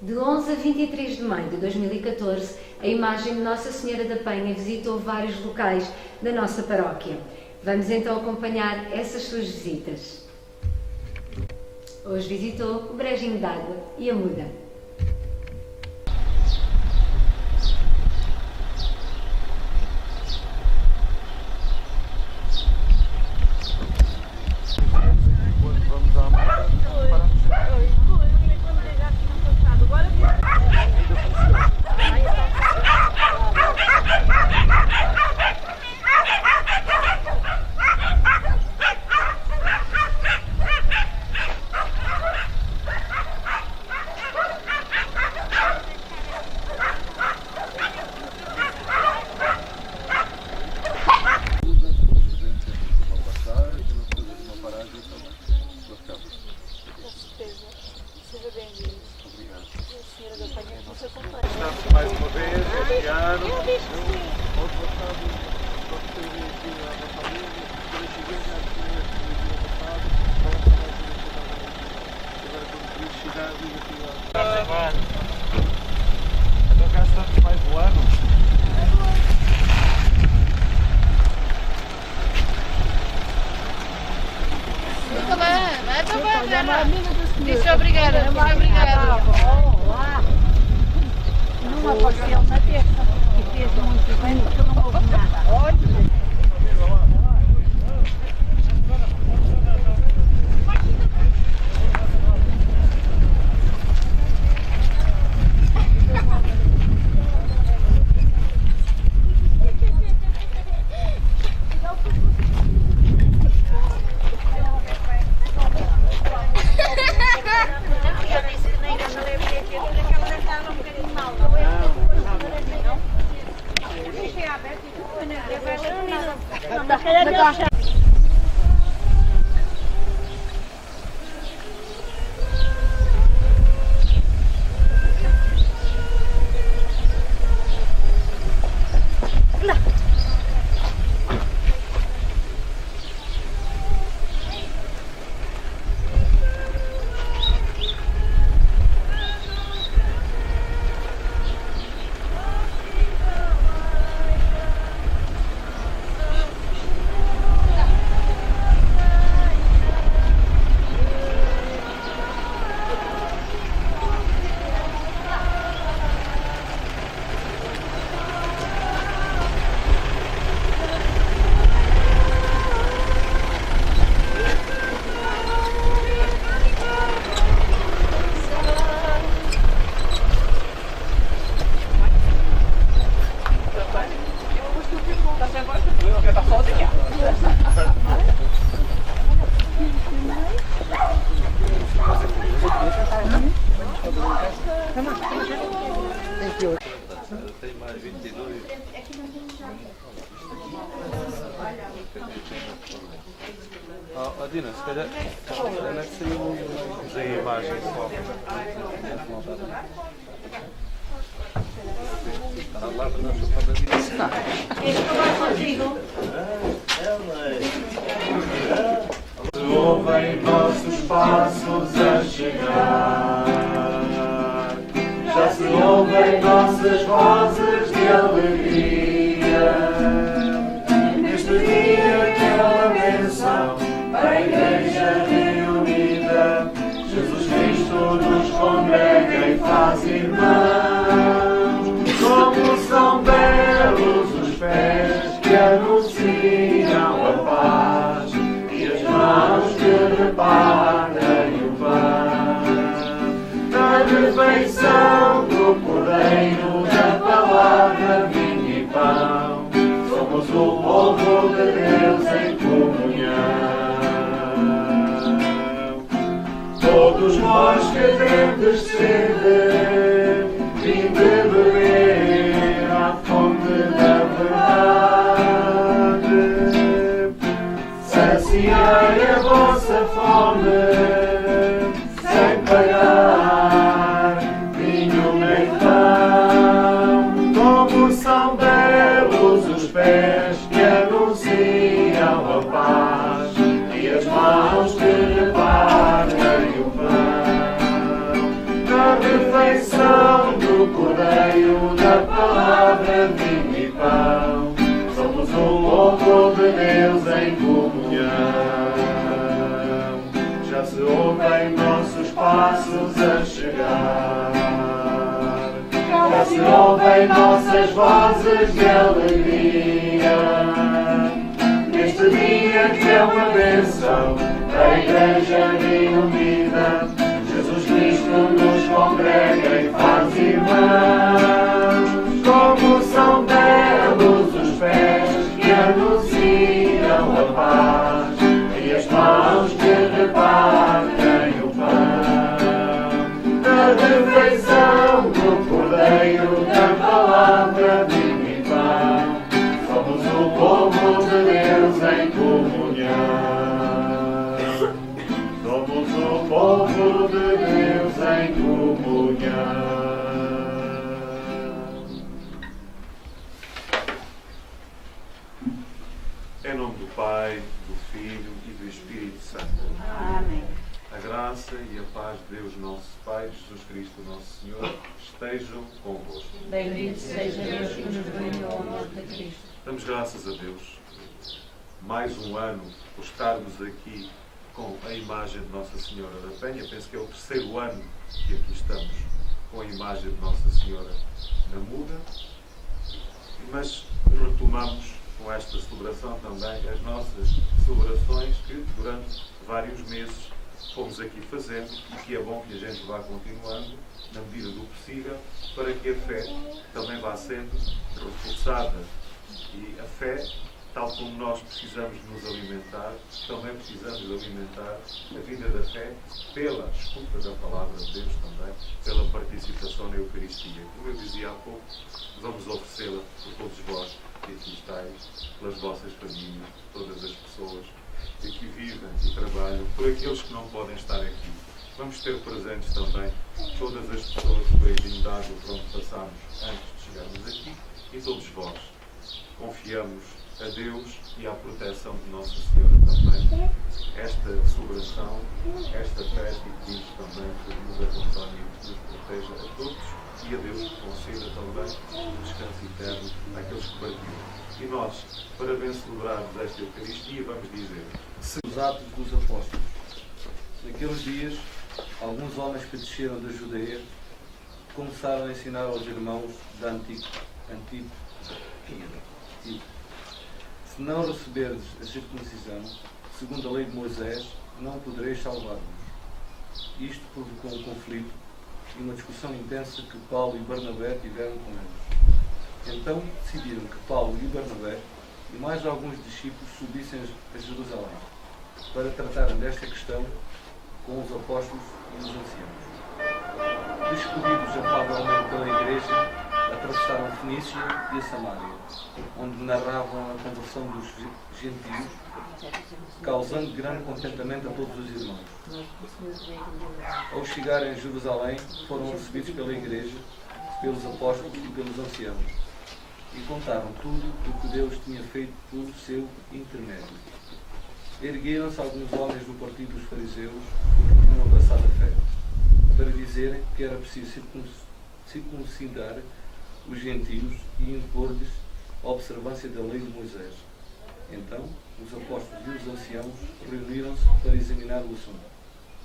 De 11 a 23 de maio de 2014, a imagem de Nossa Senhora da Penha visitou vários locais da nossa paróquia. Vamos então acompanhar essas suas visitas. Hoje visitou o Brejinho d'Água e a Muda. Seja bem-vindo. Obrigado. A Senhora da Penha que nos acompanha. Estamos mais uma vez este ano. Eu disse que sim. Outro passado, só que teve aqui a nossa família, depois cheguei já aqui no passado, agora com felicidade e aqui lá. Então cá estamos mais um ano. Muito bem, muito bem. Disse obrigada, disse obrigada. Olá! Não apareceu na terça e fez muito bem porque não houve nada. Olha! Tem mais 22. Oh, Dina, se calhar não é que saiu a imagem só. Está lá para nós para a Dina. Se ouvem nossos passos a chegar, já se ouvem nossas vozes de alegria. Neste dia que é uma bênção para a Igreja reunida, Jesus Cristo nos congrega e faz irmãos. Como são belos os pés que anunciam a paz e as mãos que repartem o pão. Na refeição do Cordeiro, da palavra, vinho e pão, somos o povo de Deus em comunhão. Todos nós que temos sede, vinde beber à fonte da verdade. Saciai a vossa fome, sem pagar vinho nem pão. Como são belos os pés que anunciam a paz e as mãos que repartem o pão. refeição do Cordeiro, da palavra, vinho e pão. Somos o povo de Deus em comunhão. Já se ouvem nossos passos a chegar. Já se ouvem nossas vozes de alegria. Neste dia que é uma bênção, a Igreja reunida, Jesus Cristo nos congrega e faz irmãos. Como são belos os pés que anunciam a paz, e as mãos que repartem o pão. Da refeição do Cordeiro, da palavra, vinho e pão, somos o povo de Deus em comunhão. Somos o povo de Deus em comunhão. Em nome do Pai, do Filho e do Espírito Santo. Amém. A graça e a paz de Deus, nosso Pai, Jesus Cristo, nosso Senhor, estejam convosco. Bendito seja Deus que nos reuniu ao amor de Cristo. Damos graças a Deus. Mais um ano por estarmos aqui com a imagem de Nossa Senhora da Penha. Penso que é o terceiro ano que aqui estamos com a imagem de Nossa Senhora na Muda. Mas retomamos com esta celebração também as nossas celebrações que durante vários meses fomos aqui fazendo e que é bom que a gente vá continuando na medida do possível para que a fé também vá sendo reforçada. E a fé, tal como nós precisamos de nos alimentar, também precisamos de alimentar a vida da fé pela escuta da palavra de Deus também, pela participação na Eucaristia. Como eu dizia há pouco, vamos oferecê-la por todos vós que aqui estáis, pelas vossas famílias, todas as pessoas que aqui vivem e trabalham, por aqueles que não podem estar aqui. Vamos ter presentes também todas as pessoas que beijinho de água por onde passámos antes de chegarmos aqui e todos vós. Confiamos a Deus e à proteção de Nossa Senhora também esta celebração, esta festa, e pedimos também que nos acompanhe e nos proteja a todos e a Deus que conceda também o descanso eterno àqueles que partiram. E nós, para bem celebrarmos esta Eucaristia, vamos dizer: Os Atos dos Apóstolos. Naqueles dias, alguns homens que desceram da Judeia começaram a ensinar aos irmãos da Antíoquia: se não receberdes a circuncisão, segundo a lei de Moisés, não podereis salvar-vos. Isto provocou um conflito e uma discussão intensa que Paulo e Barnabé tiveram com eles. Então decidiram que Paulo e Barnabé e mais alguns discípulos subissem a Jerusalém para tratarem desta questão com os apóstolos e os anciãos. Despedidos afavelmente pela igreja, atravessaram Fenícia e a Samária, onde narravam a conversão dos gentios, causando grande contentamento a todos os irmãos. Ao chegarem a Jerusalém, foram recebidos pela igreja, pelos apóstolos e pelos anciãos, e contaram tudo o que Deus tinha feito por seu intermédio. Ergueram-se alguns homens do partido dos fariseus que tinham abraçado a fé, para dizerem que era preciso circuncidar os gentios e impor-lhes a observância da lei de Moisés. Então, os apóstolos e os anciãos reuniram-se para examinar o assunto.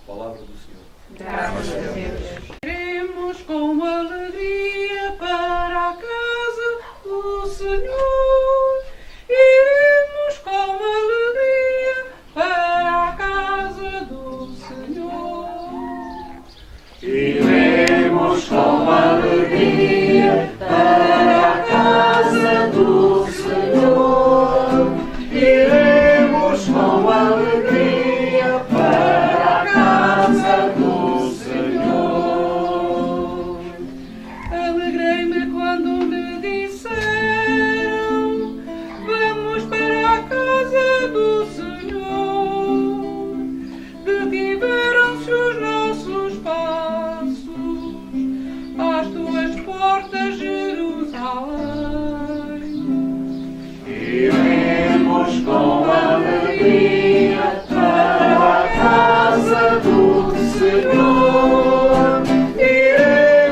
Palavra do Senhor. Graças a Deus. Iremos com alegria para a casa do Senhor. Iremos com alegria para a casa do Senhor. iremos com alegria para a casa do Senhor. Iremos com alegria para a casa do Senhor. Alegrei-me quando me disseram: vamos para a casa do Senhor. Detiveram-se os nossos passos às tuas portas, Jerusalém. Iremos com alegria para a casa do Senhor. Iremos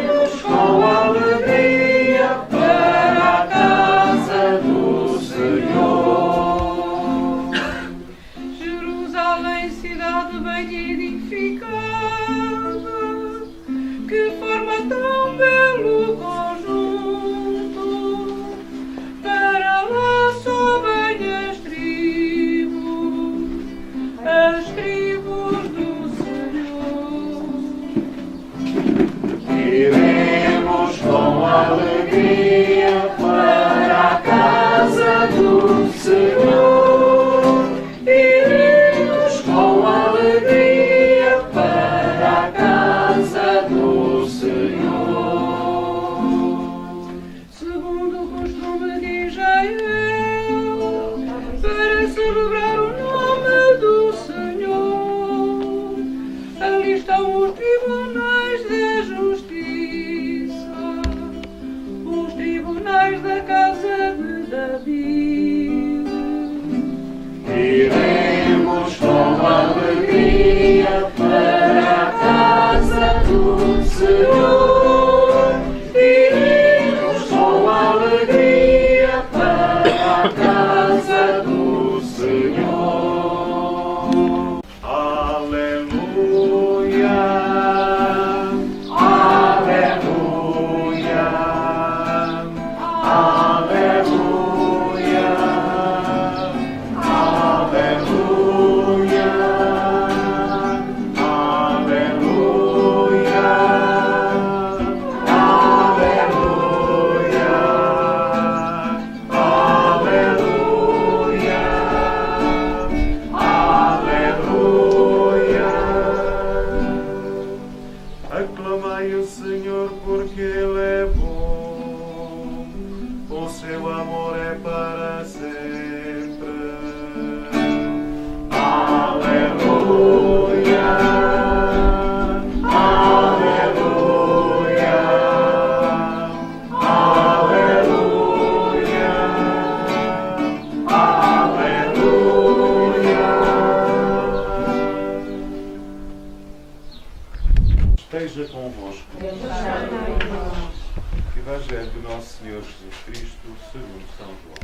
Iremos com alegria para a casa do Senhor. Iremos com alegria para a casa do Senhor. Segundo o costume de Israel, para celebrar o nome do Senhor, ali estão os tribunais da justiça, os tribunais da casa de David. Iremos com alegria para a casa do Senhor. Iremos com alegria para a casa do Senhor. Aleluia, aleluia, aleluia, aleluia, aleluia, aleluia, aleluia. Aclamai o Senhor porque Ele é bom, o seu amor é para sempre. Aleluia, aleluia, aleluia, aleluia. Esteja convosco. Evangelho do nosso Senhor Jesus Cristo, segundo São João.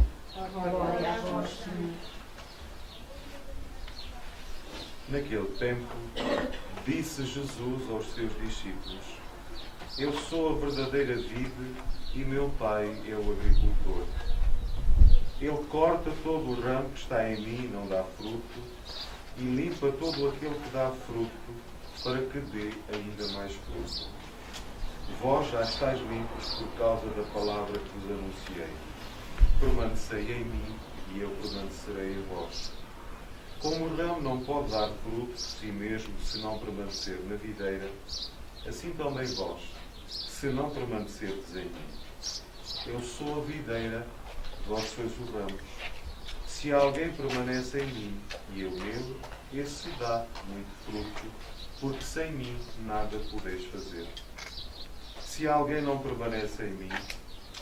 Naquele tempo, disse Jesus aos seus discípulos: Eu sou a verdadeira vide e meu Pai é o agricultor. Ele corta todo o ramo que está em mim e não dá fruto, e limpa todo aquele que dá fruto, para que dê ainda mais fruto. Vós já estáis limpos por causa da palavra que vos anunciei. Permanecei em mim e eu permanecerei em vós. Como o ramo não pode dar fruto por si mesmo se não permanecer na videira, assim também vós, se não permanecerdes em mim. Eu sou a videira, vós sois os ramos. Se alguém permanece em mim e eu nele, esse dá muito fruto, porque sem mim nada podeis fazer. Se alguém não permanece em mim,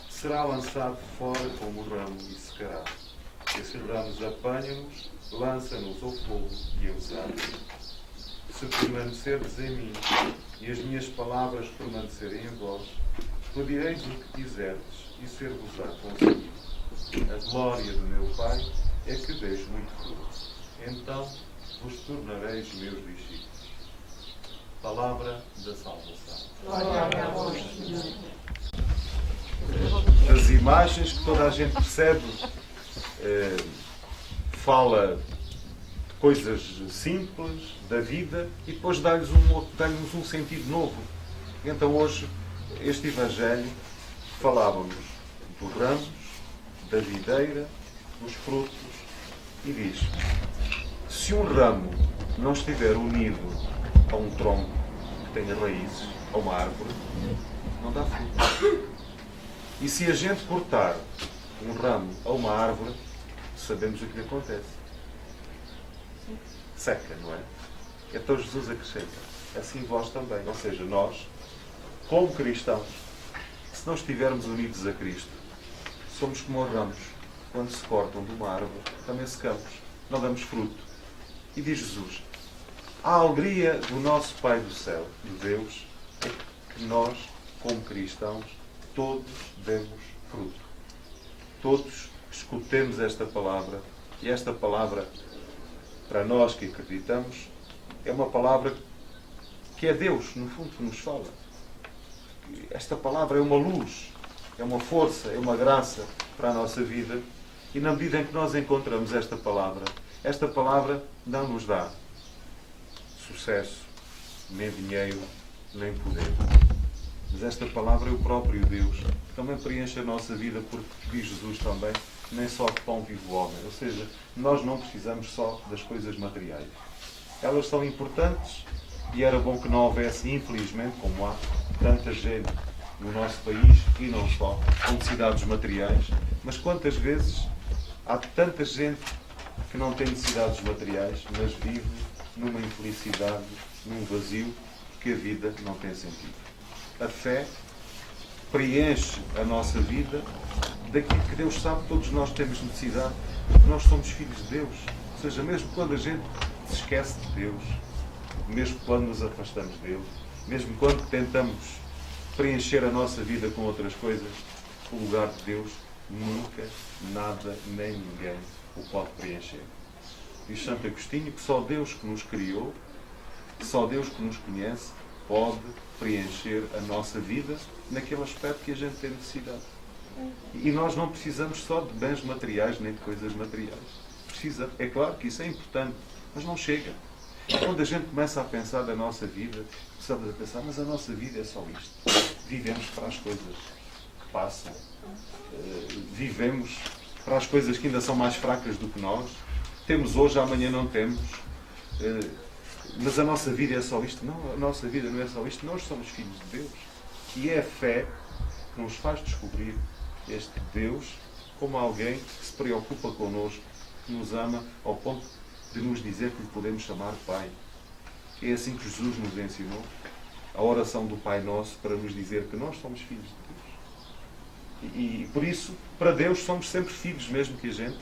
será lançado fora como o ramo e secará. Esses ramos apanham-nos, lançam-nos ao fogo e os ardem. Se permanecerdes em mim e as minhas palavras permanecerem em vós, pedireis o que quiserdes e ser-vos-á concedido. A glória do meu Pai é que deis muito fruto. Então vos tornareis meus discípulos. Palavra da salvação. Glória a vós, Senhor. As imagens que toda a gente percebe, fala de coisas simples da vida e depois dá-nos um sentido novo. Então hoje este Evangelho falava-nos dos ramos, da videira, dos frutos e diz: se um ramo não estiver unido a um tronco que tenha raízes, a uma árvore, não dá fruto. E se a gente cortar um ramo a uma árvore, sabemos o que acontece. Seca, não é? Então Jesus acrescenta: assim vós também. Ou seja, nós, como cristãos, se não estivermos unidos a Cristo, somos como os ramos. Quando se cortam de uma árvore, também secamos. Não damos fruto. E diz Jesus: a alegria do nosso Pai do céu, de Deus, é que nós, como cristãos, todos demos fruto. Todos escutemos esta palavra, e esta palavra, para nós que acreditamos, é uma palavra que é Deus, no fundo, que nos fala. Esta palavra é uma luz, é uma força, é uma graça para a nossa vida, e na medida em que nós encontramos esta palavra não nos dá sucesso, nem dinheiro, nem poder. Mas esta palavra é o próprio Deus, que também preenche a nossa vida, porque diz Jesus também, nem só de pão vive o homem. Ou seja, nós não precisamos só das coisas materiais. Elas são importantes e era bom que não houvesse, infelizmente, como há tanta gente no nosso país, e não só, com necessidades materiais, mas quantas vezes há tanta gente que não tem necessidades materiais, mas vive numa infelicidade, num vazio, porque a vida não tem sentido. A fé preenche a nossa vida daquilo que Deus sabe que todos nós temos necessidade, porque nós somos filhos de Deus. Ou seja, mesmo quando a gente se esquece de Deus, mesmo quando nos afastamos dele, mesmo quando tentamos preencher a nossa vida com outras coisas, o lugar de Deus nunca, nada, nem ninguém o pode preencher. Diz Santo Agostinho que só Deus que nos criou, só Deus que nos conhece, pode preencher a nossa vida naquele aspecto que a gente tem necessidade. E nós não precisamos só de bens materiais nem de coisas materiais. É claro que isso é importante, mas não chega. Quando a gente começa a pensar da nossa vida, começamos a pensar, mas a nossa vida é só isto. Vivemos para as coisas que passam. Vivemos para as coisas que ainda são mais fracas do que nós. Temos hoje, amanhã não temos. Mas a nossa vida é só isto. Não, a nossa vida não é só isto. Nós somos filhos de Deus. E é a fé que nos faz descobrir este Deus como alguém que se preocupa connosco, que nos ama ao ponto de nos dizer que lhe podemos chamar Pai. É assim que Jesus nos ensinou a oração do Pai Nosso, para nos dizer que nós somos filhos de Deus. E por isso, para Deus, somos sempre filhos, mesmo que a gente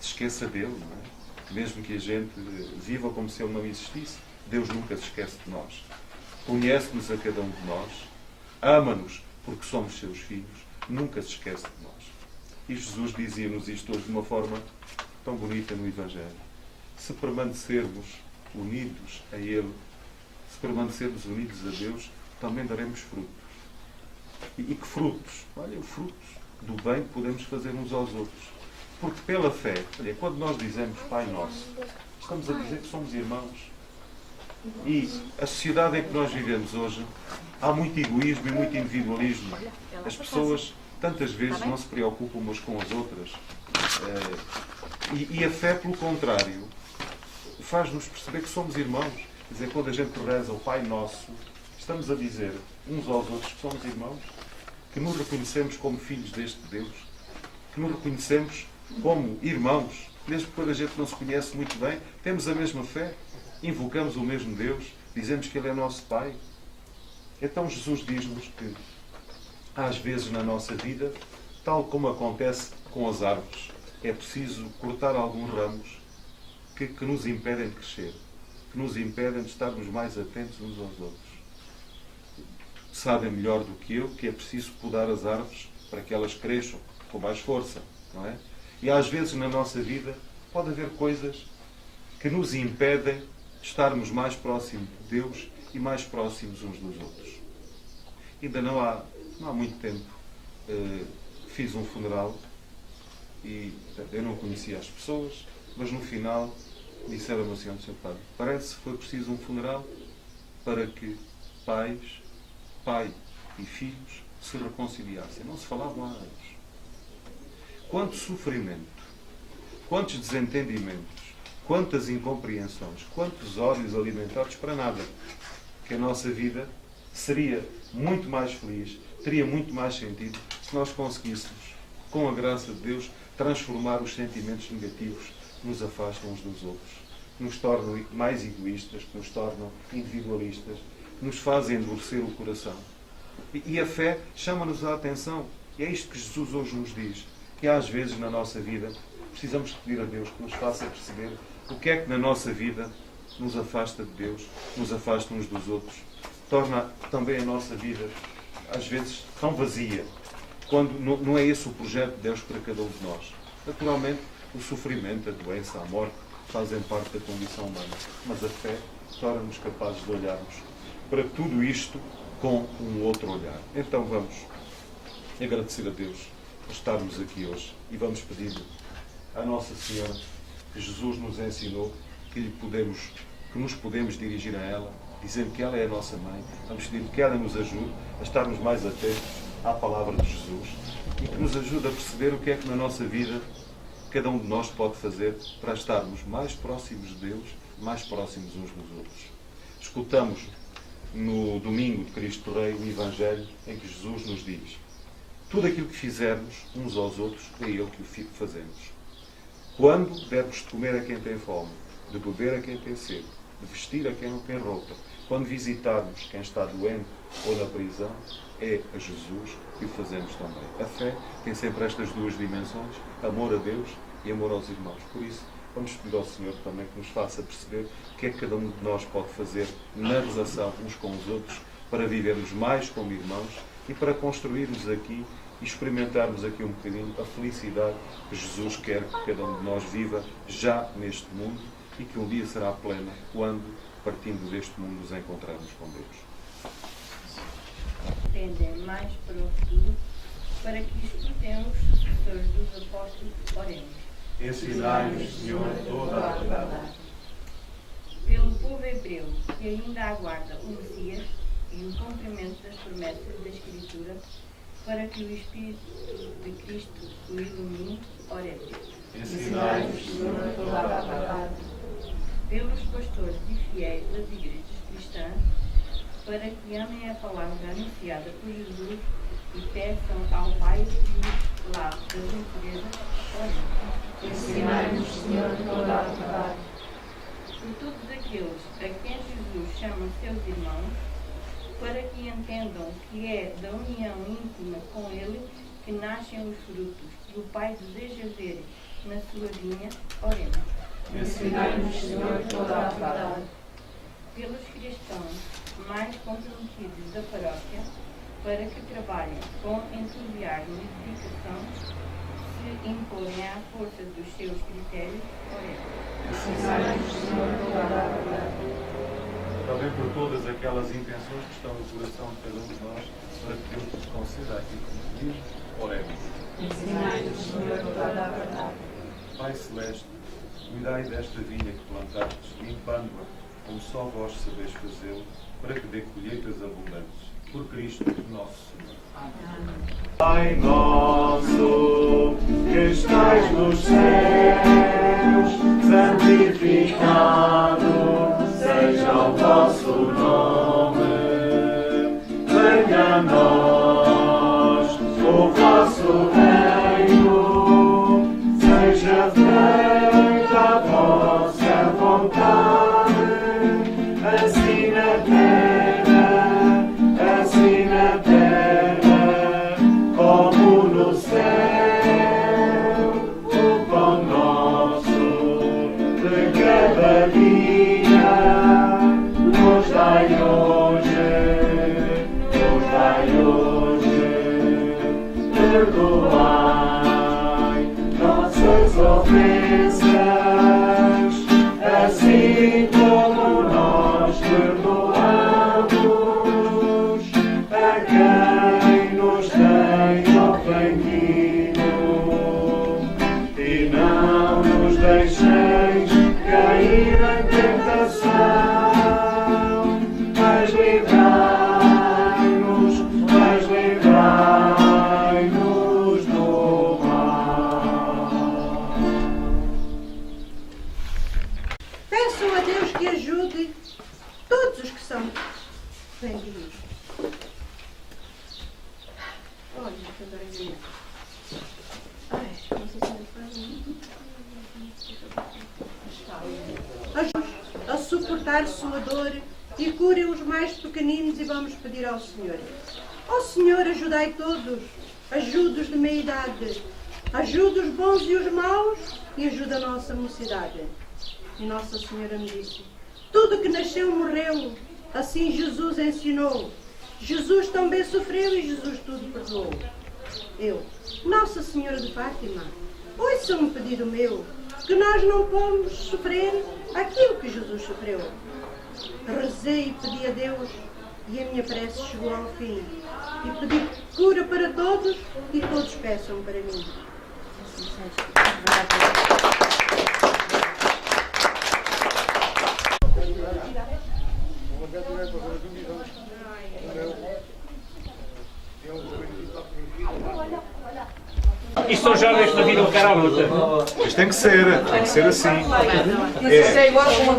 se esqueça dele, não é? Mesmo que a gente viva como se ele não existisse, Deus nunca se esquece de nós. Conhece-nos a cada um de nós, ama-nos porque somos seus filhos, nunca se esquece de nós. E Jesus dizia-nos isto hoje de uma forma tão bonita no Evangelho. Se permanecermos unidos a Ele, se permanecermos unidos a Deus, também daremos frutos. E que frutos? Olha, frutos do bem que podemos fazer uns aos outros. Porque pela fé, olha, quando nós dizemos Pai Nosso, estamos a dizer que somos irmãos. E a sociedade em que nós vivemos hoje, há muito egoísmo e muito individualismo. As pessoas, tantas vezes, não se preocupam umas com as outras. E a fé, pelo contrário, faz-nos perceber que somos irmãos. Quer dizer, quando a gente reza o Pai Nosso, estamos a dizer uns aos outros que somos irmãos, que nos reconhecemos como filhos deste Deus, que nos reconhecemos como irmãos, mesmo quando a gente não se conhece muito bem, temos a mesma fé, invocamos o mesmo Deus, dizemos que Ele é nosso Pai. Então Jesus diz-nos que, às vezes na nossa vida, tal como acontece com as árvores, é preciso cortar alguns ramos que nos impedem de crescer, que nos impedem de estarmos mais atentos uns aos outros. Sabem melhor do que eu que é preciso podar as árvores para que elas cresçam com mais força, não é? E às vezes na nossa vida pode haver coisas que nos impedem de estarmos mais próximos de Deus e mais próximos uns dos outros. Ainda não há muito tempo fiz um funeral e eu não conhecia as pessoas, mas no final disseram-me assim ao Sr. Padre, parece que foi preciso um funeral para que pai e filhos se reconciliassem. Não se falavam há anos. Quanto sofrimento, quantos desentendimentos, quantas incompreensões, quantos ódios alimentados para nada. Que a nossa vida seria muito mais feliz, teria muito mais sentido se nós conseguíssemos, com a graça de Deus, transformar os sentimentos negativos que nos afastam uns dos outros, que nos tornam mais egoístas, que nos tornam individualistas, que nos fazem endurecer o coração. E a fé chama-nos a atenção. E é isto que Jesus hoje nos diz, que às vezes na nossa vida precisamos pedir a Deus que nos faça perceber o que é que na nossa vida nos afasta de Deus, nos afasta uns dos outros, torna também a nossa vida às vezes tão vazia, quando não é esse o projeto de Deus para cada um de nós. Naturalmente, o sofrimento, a doença, a morte fazem parte da condição humana, mas a fé torna-nos capazes de olharmos para tudo isto com um outro olhar. Então vamos agradecer a Deus por estarmos aqui hoje e vamos pedir à Nossa Senhora que Jesus nos ensinou que nos podemos dirigir a ela dizendo que ela é a nossa mãe, vamos pedir que ela nos ajude a estarmos mais atentos à palavra de Jesus e que nos ajude a perceber o que é que na nossa vida cada um de nós pode fazer para estarmos mais próximos de Deus, mais próximos uns dos outros. Escutamos no domingo de Cristo Rei o Evangelho em que Jesus nos diz: tudo aquilo que fizermos uns aos outros, é Ele que o fazemos. Quando dermos de comer a quem tem fome, de beber a quem tem sede, de vestir a quem não tem roupa, quando visitarmos quem está doente ou na prisão, é a Jesus que o fazemos também. A fé tem sempre estas duas dimensões, amor a Deus e amor aos irmãos. Por isso, vamos pedir ao Senhor também que nos faça perceber o que é que cada um de nós pode fazer na relação uns com os outros para vivermos mais como irmãos e para construirmos aqui e experimentarmos aqui um bocadinho a felicidade que Jesus quer que cada um de nós viva já neste mundo e que um dia será plena quando, partindo deste mundo, nos encontrarmos com Deus. Tendem mais para o futuro, para que escutemos os sucessores dos apóstolos. Oremos. Ensinai-nos, Senhor, toda a verdade. Pelo povo hebreu que ainda aguarda o Messias e o cumprimento das promessas da Escritura, para que o Espírito de Cristo o ilumine, oremos. Ensinai-nos, Senhor, toda a verdade. Pelos pastores e fiéis das igrejas cristãs, para que amem a palavra anunciada por Jesus e peçam ao Pai que lave das impurezas, oremos. Ensinai-nos, Senhor, toda a verdade. Por todos aqueles a quem Jesus chama seus irmãos, para que entendam que é da união íntima com Ele que nascem os frutos que o Pai deseja ver na sua vinha, oremos. Ensinai-nos, Senhor, toda a verdade. Pelos cristãos mais comprometidos da paróquia, para que trabalhem com entusiasmo e dedicação, se imporem à força dos seus critérios, oremos. Ensinai-nos, Senhor, toda a verdade. Também por todas aquelas intenções que estão no coração de cada um de nós, para que Deus nos conceda aquilo que nos pedimos, oremos. Ensinai-nos, Senhor, toda a verdade. Pai Celeste, cuidai desta vinha que plantastes, limpando-a, como só vós sabeis fazê-lo, para que dê colheitas abundantes. Por Cristo nosso Senhor. Pai nosso, que estais nos céus, santificado seja o vosso nome. Venha a nós o vosso reino, seja feita a vossa vontade, assim na terra, como no céu. O pão nosso de cada dia nos dai hoje, perdoai nossas ofensas, assim como nós perdoamos a quem nos tem ofendido, e não nos deixeis cair em tentação, mas livrai-nos do mal. Peçam a Deus que ajude todos os que são vendidos. Olha, que doideira. Ai, não sei se me faz. Ajude a suportar sua dor e curem os mais pequeninos, e vamos pedir ao Senhor. Ó Senhor, ajudai todos, ajuda os de meia idade, ajuda os bons e os maus e ajuda a nossa mocidade. E Nossa Senhora me disse: tudo que nasceu morreu, assim Jesus ensinou. Jesus também sofreu e Jesus tudo perdoou. Eu, Nossa Senhora de Fátima, ouçam um pedido meu, que nós não podemos sofrer aquilo que Jesus sofreu. Rezei e pedi a Deus, e a minha prece chegou ao fim. E pedi cura para todos, e todos peçam para mim. Assim seja. Isto são jovens na vida do caralho. Isto tem que ser assim. Isso é igual a uma